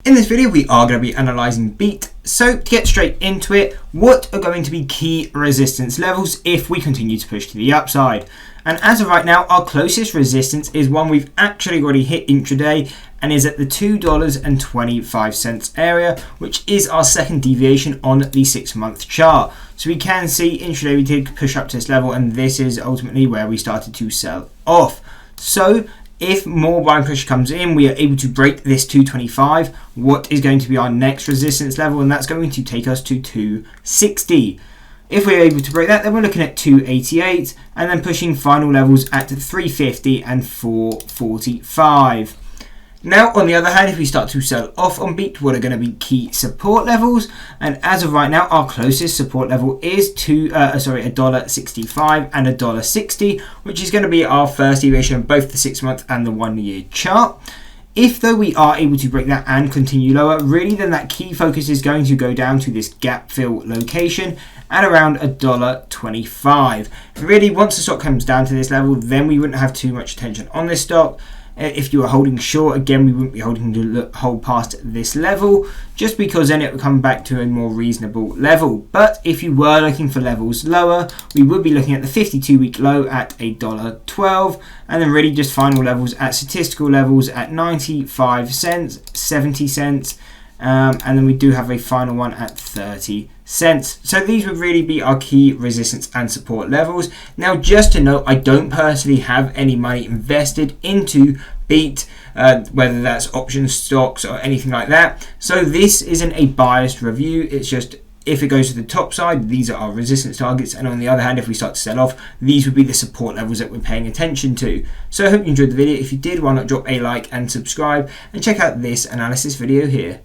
In this video, we are going to be analysing Beat. So to get straight into it, what are going to be key resistance levels if we continue to push to the upside? And as of right now, our closest resistance is one we've actually already hit intraday and is at the $2.25 area, which is our second deviation on the 6-month chart. So we can see intraday we did push up to this level, and this is ultimately where we started to sell off. So if more buying pressure comes in, we are able to break this 225. What is going to be our next resistance level? And that's going to take us to 260. If we're able to break that, then we're looking at 288 and then pushing final levels at 350 and 445. Now, on the other hand, if we start to sell off on Beat, what are going to be key support levels? And as of right now, our closest support level is $1.65 and $1.60, which is going to be our first deviation of both the 6-month and the 1-year chart. If though we are able to break that and continue lower, really then that key focus is going to go down to this gap fill location at around $1.25. Really, once the stock comes down to this level, then we wouldn't have too much attention on this stock. If you are holding short, again, we wouldn't be holding to hold past this level, just because then it would come back to a more reasonable level. But if you were looking for levels lower, we would be looking at the 52-week low at $1.12, and then really just final levels at statistical levels at 95 cents, 70 cents, and then we do have a final one at 30 cents. So these would really be our key resistance and support levels. Now, just to note, I don't personally have any money invested into Beat, whether that's option stocks or anything like that. So this isn't a biased review. It's just if it goes to the top side, these are our resistance targets, and on the other hand, if we start to sell off, these would be the support levels that we're paying attention to. So I hope you enjoyed the video. If you did, why not drop a like and subscribe, and check out this analysis video here.